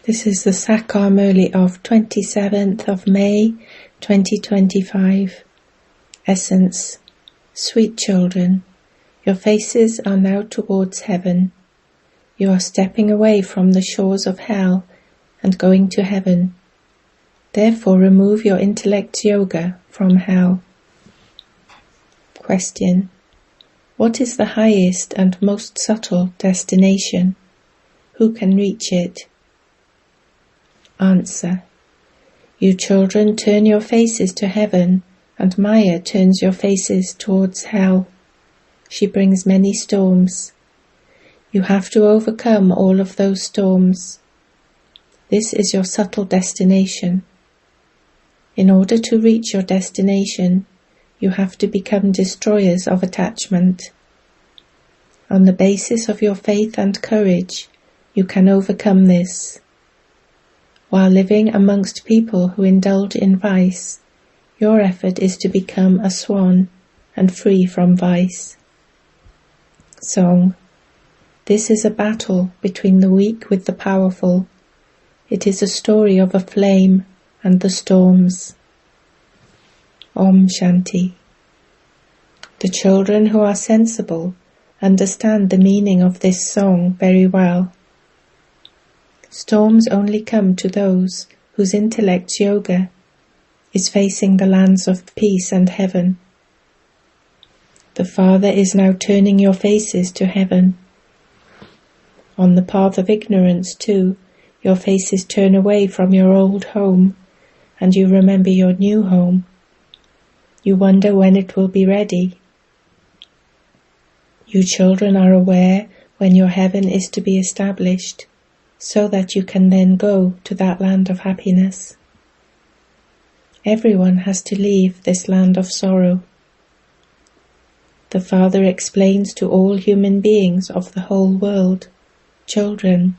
This is the Sakar Murli of 27th of May 2025. Essence. Sweet children, your faces are now towards heaven. You are stepping away from the shores of hell and going to heaven. Therefore remove your intellect yoga from hell. Question. What is the highest and most subtle destination? Who can reach it? Answer. You children turn your faces to heaven, and Maya turns your faces towards hell. She brings many storms. You have to overcome all of those storms. This is your subtle destination. In order to reach your destination, you have to become destroyers of attachment. On the basis of your faith and courage, you can overcome this. While living amongst people who indulge in vice, your effort is to become a swan and free from vice. Song. This is a battle between the weak with the powerful. It is a story of a flame and the storms. Om Shanti. The children who are sensible understand the meaning of this song very well. Storms only come to those whose intellect yoga is facing the lands of peace and heaven. The Father is now turning your faces to heaven. On the path of ignorance too, your faces turn away from your old home, and you remember your new home. You wonder when it will be ready. You children are aware when your heaven is to be established, so that you can then go to that land of happiness. Everyone has to leave this land of sorrow. The Father explains to all human beings of the whole world, children,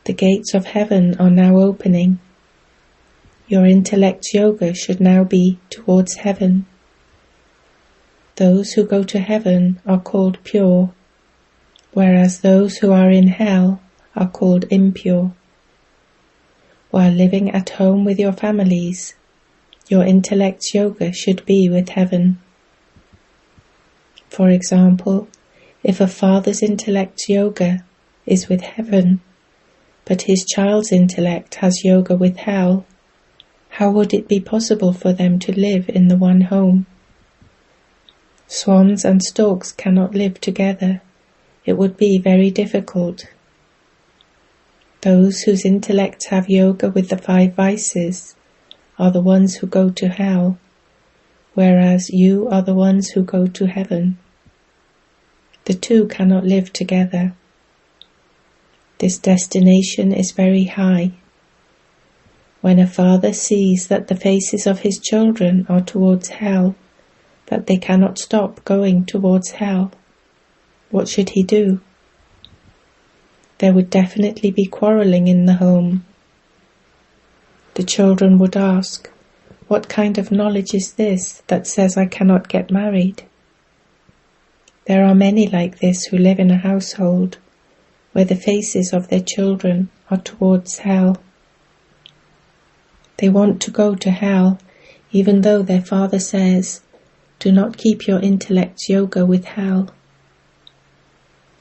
the gates of heaven are now opening. Your intellect yoga should now be towards heaven. Those who go to heaven are called pure, whereas those who are in hell are called impure. While living at home with your families, your intellect yoga should be with heaven. For example, if a father's intellect yoga is with heaven, but his child's intellect has yoga with hell, how would it be possible for them to live in the one home? Swans and storks cannot live together. It would be very difficult. Those whose intellects have yoga with the 5 vices are the ones who go to hell, whereas you are the ones who go to heaven. The two cannot live together. This destination is very high. When a father sees that the faces of his children are towards hell, but they cannot stop going towards hell, what should he do? There would definitely be quarrelling in the home. The children would ask, what kind of knowledge is this that says I cannot get married? There are many like this who live in a household where the faces of their children are towards hell. They want to go to hell even though their father says, do not keep your intellect yoga with hell.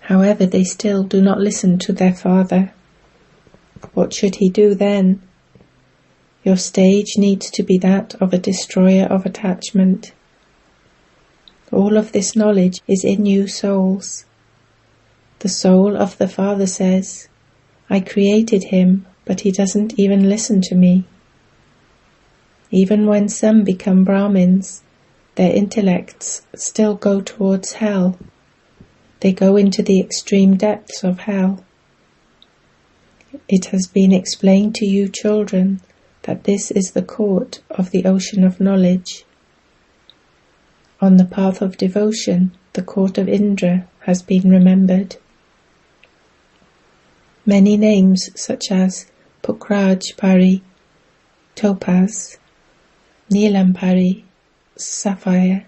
However, they still do not listen to their father. What should he do then? Your stage needs to be that of a destroyer of attachment. All of this knowledge is in you souls. The soul of the Father says, I created him, but he doesn't even listen to me. Even when some become Brahmins, their intellects still go towards hell. They go into the extreme depths of hell. It has been explained to you children that this is the court of the ocean of knowledge. On the path of devotion, the court of Indra has been remembered. Many names such as Pukraj Pari, Topaz, Neelam Pari, Sapphire,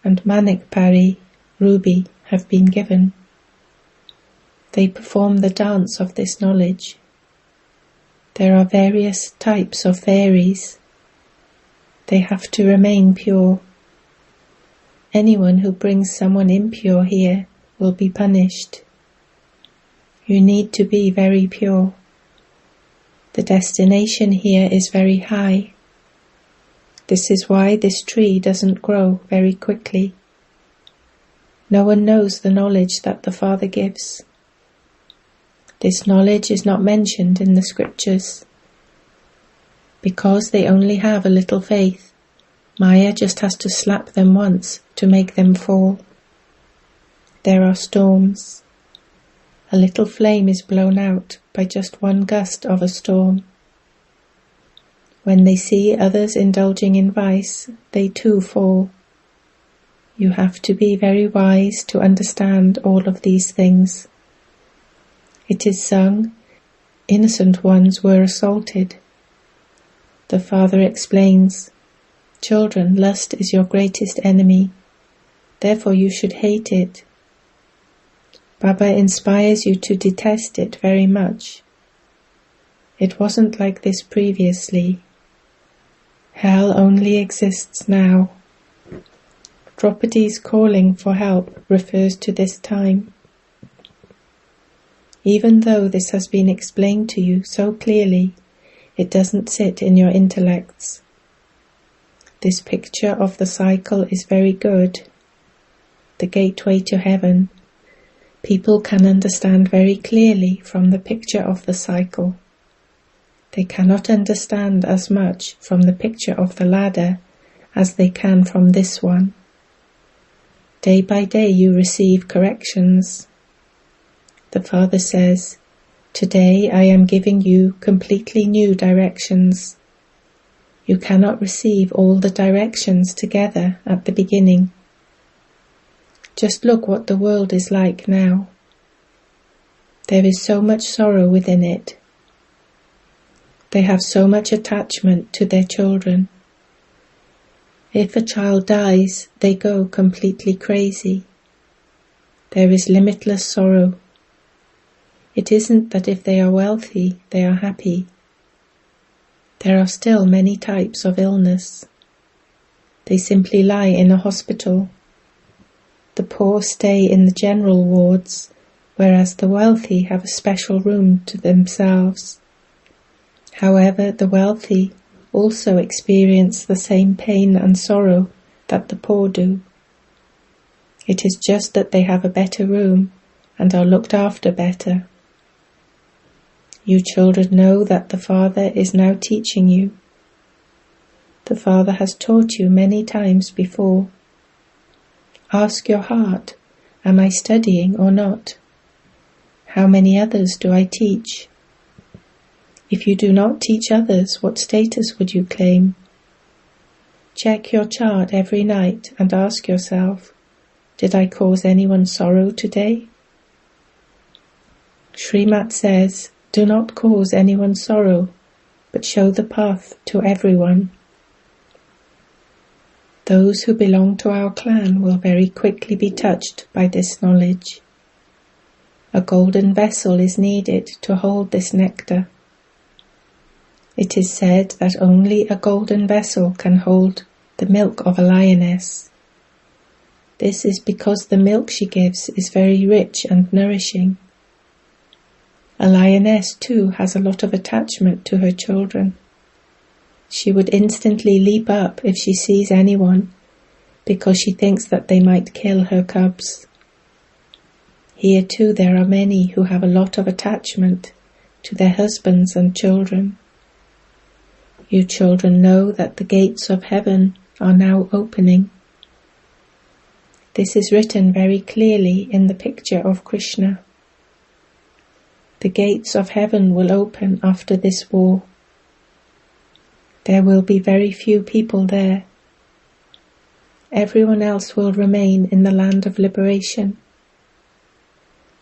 and Manik Pari, Ruby, have been given. They perform the dance of this knowledge. There are various types of fairies. They have to remain pure. Anyone who brings someone impure here will be punished. You need to be very pure. The destination here is very high. This is why this tree doesn't grow very quickly. No one knows the knowledge that the Father gives. This knowledge is not mentioned in the scriptures. Because they only have a little faith, Maya just has to slap them once to make them fall. There are storms. A little flame is blown out by just one gust of a storm. When they see others indulging in vice, they too fall. You have to be very wise to understand all of these things. It is sung, innocent ones were assaulted. The Father explains, children, lust is your greatest enemy, therefore you should hate it. Baba inspires you to detest it very much. It wasn't like this previously. Hell only exists now. Draupade's calling for help refers to this time. Even though this has been explained to you so clearly, it doesn't sit in your intellects. This picture of the cycle is very good. The gateway to heaven. People can understand very clearly from the picture of the cycle. They cannot understand as much from the picture of the ladder as they can from this one. Day by day you receive corrections. The Father says, today I am giving you completely new directions. You cannot receive all the directions together at the beginning. Just look what the world is like now. There is so much sorrow within it. They have so much attachment to their children. If a child dies, they go completely crazy. There is limitless sorrow. It isn't that if they are wealthy, they are happy. There are still many types of illness. They simply lie in a hospital. The poor stay in the general wards, whereas the wealthy have a special room to themselves. However, the wealthy also experience the same pain and sorrow that the poor do. It is just that they have a better room and are looked after better. You children know that the Father is now teaching you. The Father has taught you many times before. Ask your heart, am I studying or not? How many others do I teach? If you do not teach others, what status would you claim? Check your chart every night and ask yourself, did I cause anyone sorrow today? Srimat says, do not cause anyone sorrow, but show the path to everyone. Those who belong to our clan will very quickly be touched by this knowledge. A golden vessel is needed to hold this nectar. It is said that only a golden vessel can hold the milk of a lioness. This is because the milk she gives is very rich and nourishing. A lioness too has a lot of attachment to her children. She would instantly leap up if she sees anyone, because she thinks that they might kill her cubs. Here too there are many who have a lot of attachment to their husbands and children. You children know that the gates of heaven are now opening. This is written very clearly in the picture of Krishna. The gates of heaven will open after this war. There will be very few people there. Everyone else will remain in the land of liberation.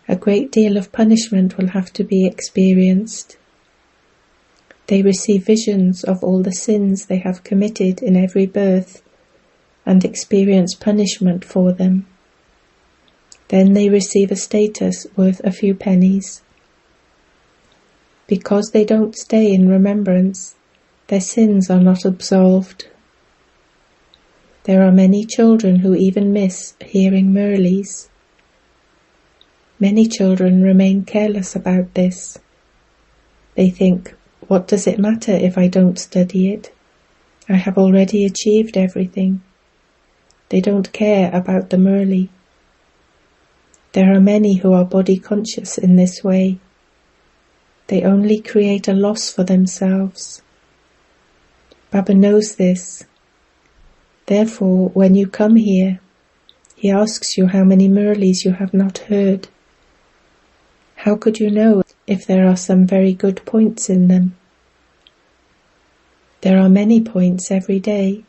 A great deal of punishment will have to be experienced. They receive visions of all the sins they have committed in every birth and experience punishment for them. Then they receive a status worth a few pennies. Because they don't stay in remembrance, their sins are not absolved. There are many children who even miss hearing Murlis. Many children remain careless about this. They think, what does it matter if I don't study it? I have already achieved everything. They don't care about the Murli. There are many who are body conscious in this way. They only create a loss for themselves. Baba knows this. Therefore, when you come here, he asks you how many Murlis you have not heard. How could you know if there are some very good points in them? There are many points every day.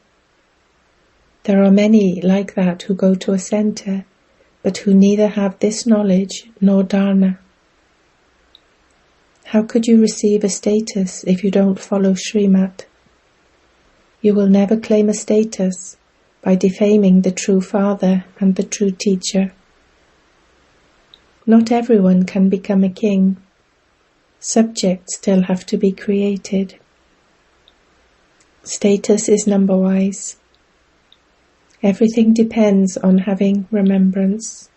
There are many like that who go to a centre, but who neither have this knowledge nor dharna. How could you receive a status if you don't follow Srimat? You will never claim a status by defaming the true father and the true teacher. Not everyone can become a king. Subjects still have to be created. Status is number-wise. Everything depends on having remembrance.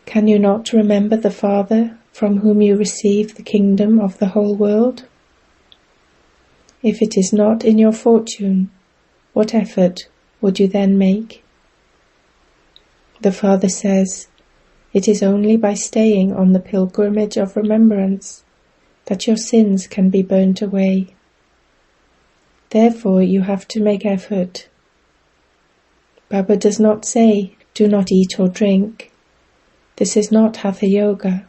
Can you not remember the Father from whom you receive the kingdom of the whole world? If it is not in your fortune, what effort would you then make? The Father says, it is only by staying on the pilgrimage of remembrance that your sins can be burnt away. Therefore you have to make effort. Baba does not say, do not eat or drink. This is not Hatha Yoga.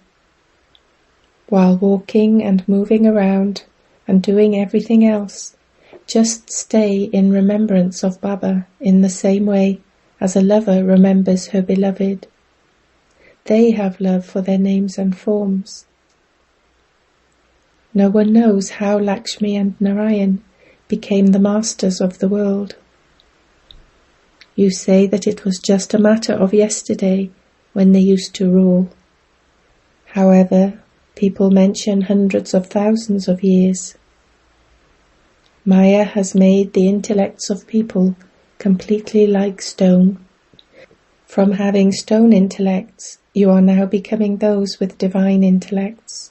While walking and moving around and doing everything else, just stay in remembrance of Baba in the same way as a lover remembers her beloved. They have love for their names and forms. No one knows how Lakshmi and Narayan became the masters of the world. You say that it was just a matter of yesterday when they used to rule. However, people mention hundreds of thousands of years. Maya has made the intellects of people completely like stone. From having stone intellects, you are now becoming those with divine intellects.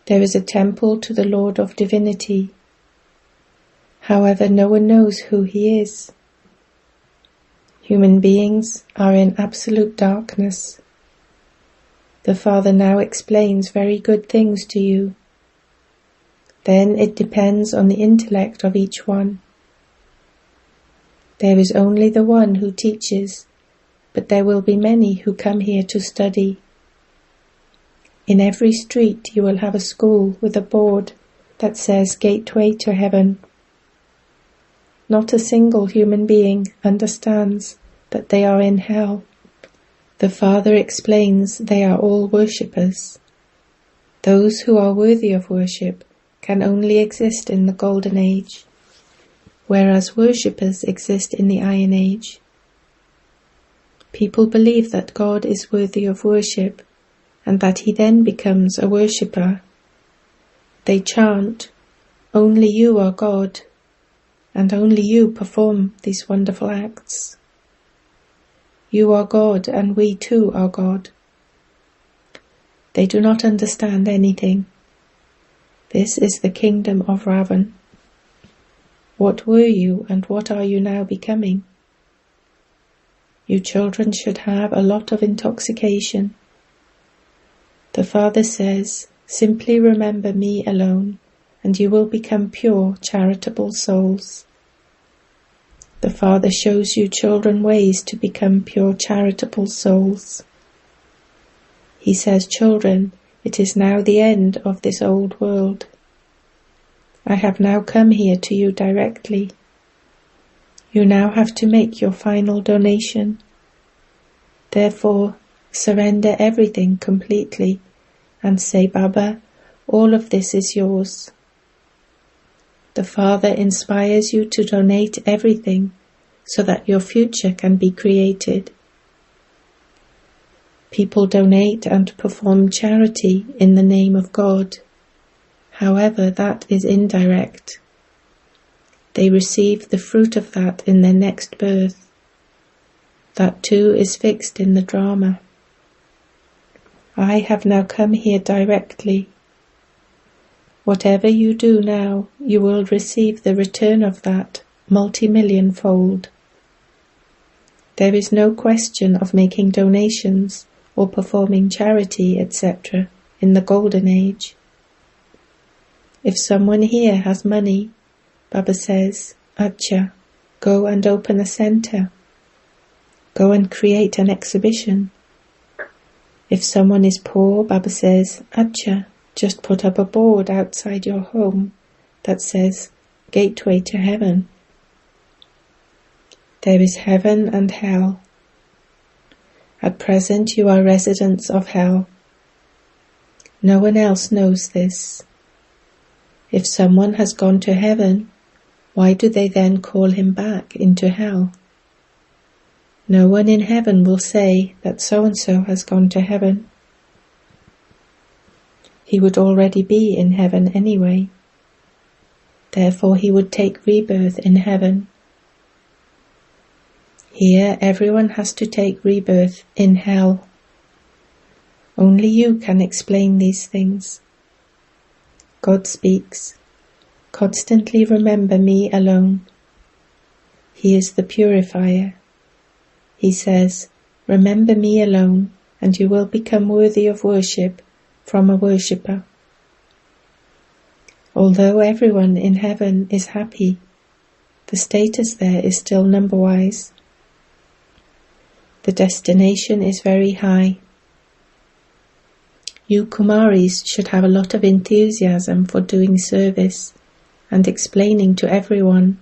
There is a temple to the Lord of Divinity. However, no one knows who he is. Human beings are in absolute darkness. The Father now explains very good things to you. Then it depends on the intellect of each one. There is only the one who teaches, but there will be many who come here to study. In every street you will have a school with a board that says Gateway to Heaven. Not a single human being understands that they are in hell. The Father explains they are all worshippers. Those who are worthy of worship can only exist in the Golden Age, whereas worshippers exist in the Iron Age. People believe that God is worthy of worship and that he then becomes a worshipper. They chant, only you are God, and only you perform these wonderful acts. You are God, and we too are God. They do not understand anything. This is the kingdom of Ravan. What were you, and what are you now becoming? You children should have a lot of intoxication. The Father says, simply remember me alone, and you will become pure, charitable souls. The Father shows you children ways to become pure, charitable souls. He says, children, it is now the end of this old world. I have now come here to you directly. You now have to make your final donation. Therefore, surrender everything completely and say, Baba, all of this is yours. The Father inspires you to donate everything so that your future can be created. People donate and perform charity in the name of God, However, that is indirect. They receive the fruit of that in their next birth. That too is fixed in the drama. I have now come here directly. Whatever you do now, you will receive the return of that multi-million-fold. There is no question of making donations or performing charity, etc. in the Golden Age. If someone here has money, Baba says, Acha, go and open a center. Go and create an exhibition. If someone is poor, Baba says, Acha, just put up a board outside your home that says, Gateway to Heaven. There is heaven and hell. At present you are residents of hell. No one else knows this. If someone has gone to heaven, why do they then call him back into hell? No one in heaven will say that so-and-so has gone to heaven. He would already be in heaven anyway. Therefore he would take rebirth in heaven. Here everyone has to take rebirth in hell. Only you can explain these things. God speaks, constantly remember me alone. He is the purifier. He says, remember me alone, and you will become worthy of worship from a worshipper. Although everyone in heaven is happy, the status there is still number-wise. The destination is very high. You Kumaris should have a lot of enthusiasm for doing service and explaining to everyone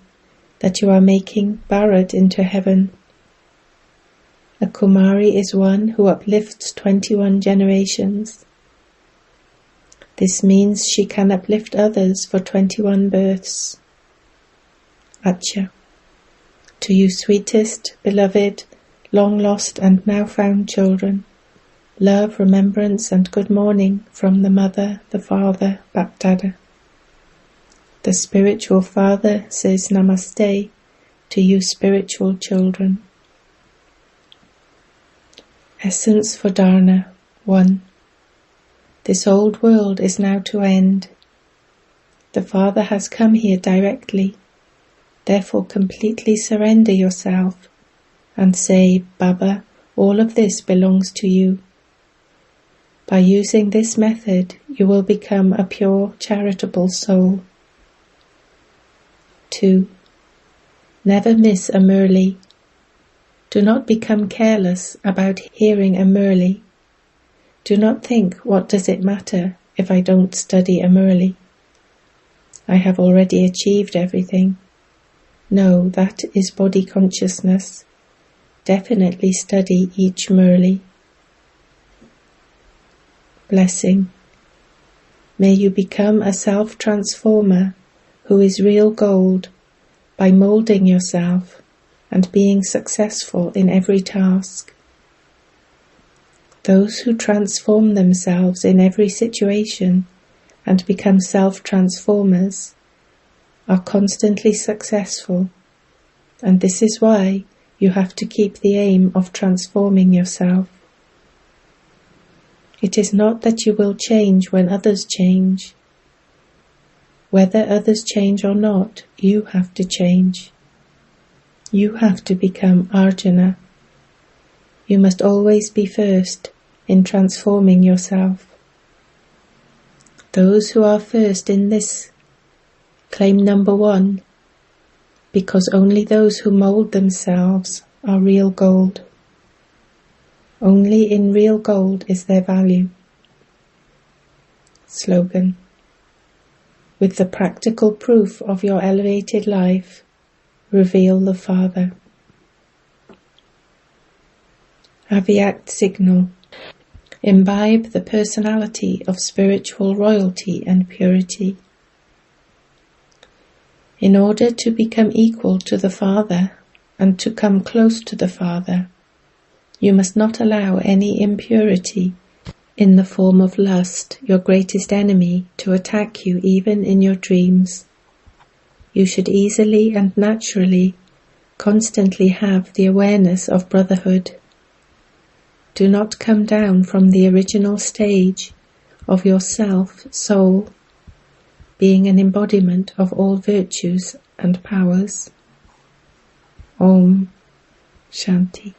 that you are making Bharat into heaven. A Kumari is one who uplifts 21 generations. This means she can uplift others for 21 births. Acha. To you sweetest, beloved, long-lost and now-found children, love, remembrance and good morning from the Mother, the Father, Bapdada. The spiritual Father says Namaste to you spiritual children. Essence for Dharna 1. This old world is now to end. The Father has come here directly. Therefore completely surrender yourself and say, Baba, all of this belongs to you. By using this method, you will become a pure, charitable soul. 2. Never miss a Murli. Do not become careless about hearing a Murli. Do not think, what does it matter if I don't study a Murli? I have already achieved everything. No, that is body consciousness. Definitely study each Murli. Blessing. May you become a self-transformer who is real gold by moulding yourself and being successful in every task. Those who transform themselves in every situation and become self-transformers are constantly successful, and this is why you have to keep the aim of transforming yourself. It is not that you will change when others change. Whether others change or not, you have to change. You have to become Arjuna. You must always be first in transforming yourself. Those who are first in this claim number 1, because only those who mould themselves are real gold. Only in real gold is there value. Slogan. With the practical proof of your elevated life, reveal the Father. Avyakt signal. Imbibe the personality of spiritual royalty and purity. In order to become equal to the Father and to come close to the Father, you must not allow any impurity in the form of lust, your greatest enemy, to attack you even in your dreams. You should easily and naturally, constantly have the awareness of brotherhood. Do not come down from the original stage of your self-soul, being an embodiment of all virtues and powers. Om Shanti.